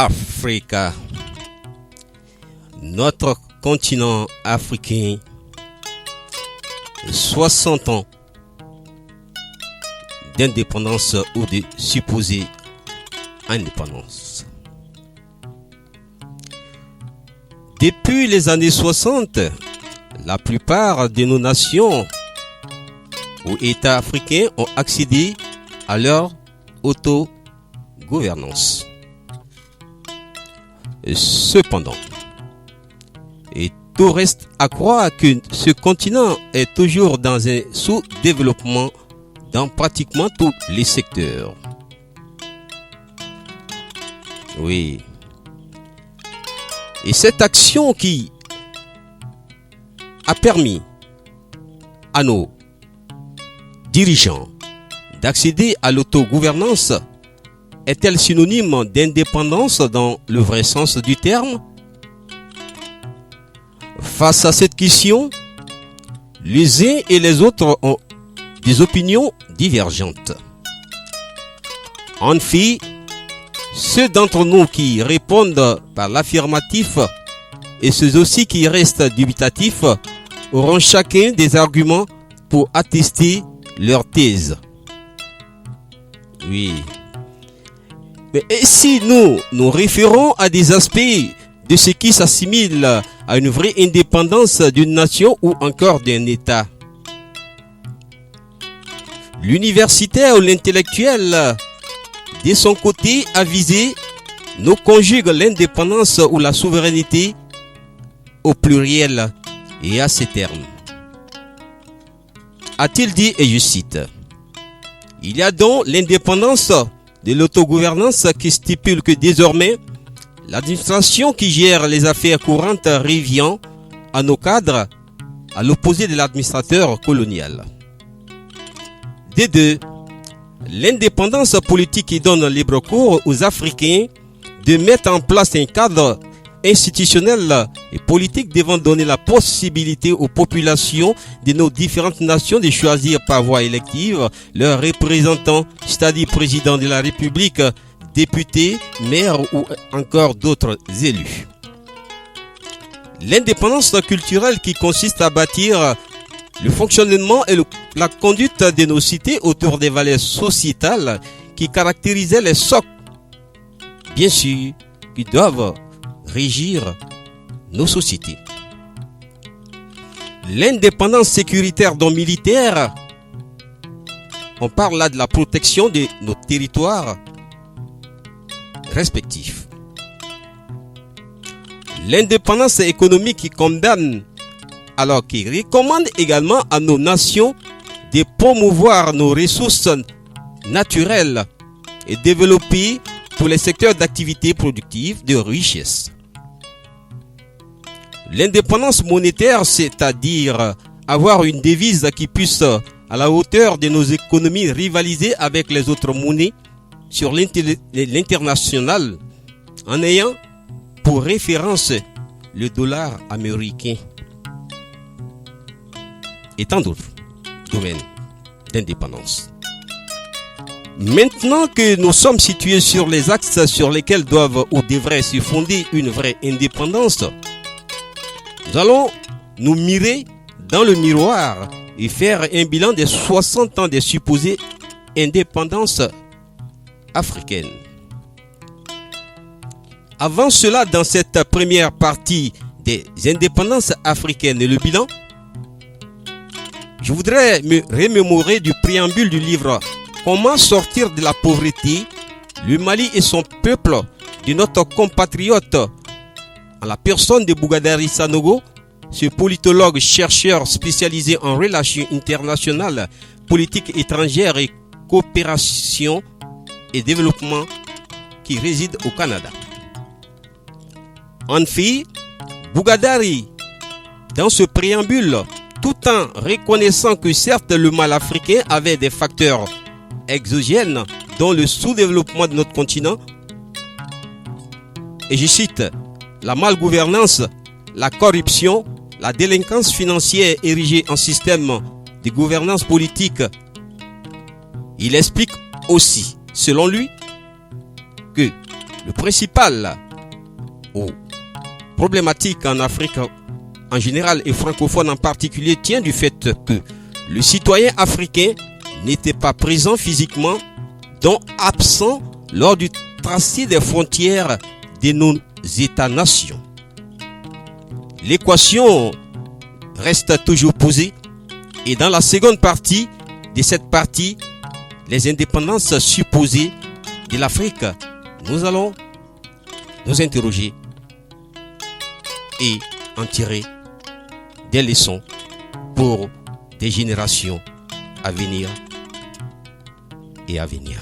Africa. Notre continent africain, 60 ans d'indépendance ou de supposée indépendance. Depuis les années 60, la plupart de nos nations ou États africains ont accédé à leur autogouvernance. Cependant, et tout reste à croire que ce continent est toujours dans un sous-développement dans pratiquement tous les secteurs. Oui. Et cette action qui a permis à nos dirigeants d'accéder à l'autogouvernance est-elle synonyme d'indépendance dans le vrai sens du terme? Face à cette question, les uns et les autres ont des opinions divergentes. En fait, ceux d'entre nous qui répondent par l'affirmatif et ceux aussi qui restent dubitatifs auront chacun des arguments pour attester leur thèse. Oui. Mais si nous nous référons à des aspects de ce qui s'assimile à une vraie indépendance d'une nation ou encore d'un État, l'universitaire ou l'intellectuel, de son côté, avisé, nous conjugue l'indépendance ou la souveraineté au pluriel et à ces termes. A-t-il dit, et je cite, « Il y a donc l'indépendance de l'autogouvernance qui stipule que désormais, l'administration qui gère les affaires courantes revient à nos cadres à l'opposé de l'administrateur colonial. Des deux, l'indépendance politique qui donne libre cours aux Africains de mettre en place un cadre institutionnel et politique devant donner la possibilité aux populations de nos différentes nations de choisir par voie élective leurs représentants, c'est-à-dire président de la République, députés, maires ou encore d'autres élus. L'indépendance culturelle qui consiste à bâtir le fonctionnement et la conduite de nos cités autour des valeurs sociétales qui caractérisaient les socles, bien sûr, qui doivent régir nos sociétés. L'indépendance sécuritaire dont militaire, on parle là de la protection de nos territoires respectifs. L'indépendance économique qui condamne, alors qui recommande également à nos nations de promouvoir nos ressources naturelles et développer pour les secteurs d'activité productive de richesse. L'indépendance monétaire, c'est-à-dire avoir une devise qui puisse, à la hauteur de nos économies, rivaliser avec les autres monnaies sur l'international, en ayant pour référence le dollar américain et tant d'autres domaines d'indépendance. Maintenant que nous sommes situés sur les axes sur lesquels doivent ou devrait se fonder une vraie indépendance, nous allons nous mirer dans le miroir et faire un bilan des 60 ans de supposée indépendance africaine. Avant cela, dans cette première partie des indépendances africaines et le bilan, je voudrais me remémorer du préambule du livre « Comment sortir de la pauvreté, le Mali et son peuple » de notre compatriote en la personne de Bougadaary Sanogo, ce politologue chercheur spécialisé en relations internationales, politique étrangère et coopération et développement qui réside au Canada. En fait, Bougadaary, dans ce préambule, tout en reconnaissant que certes le mal africain avait des facteurs exogènes dont le sous-développement de notre continent, et je cite, la malgouvernance, la corruption, la délinquance financière érigée en système de gouvernance politique. Il explique aussi, selon lui, que Le principal problématique en Afrique en général et francophone en particulier tient du fait que le citoyen africain n'était pas présent physiquement, donc absent lors du tracé des frontières de nos États-nations. L'équation reste toujours posée et dans la seconde partie de cette partie, les indépendances supposées de l'Afrique, nous allons nous interroger et en tirer des leçons pour des générations à venir et à venir.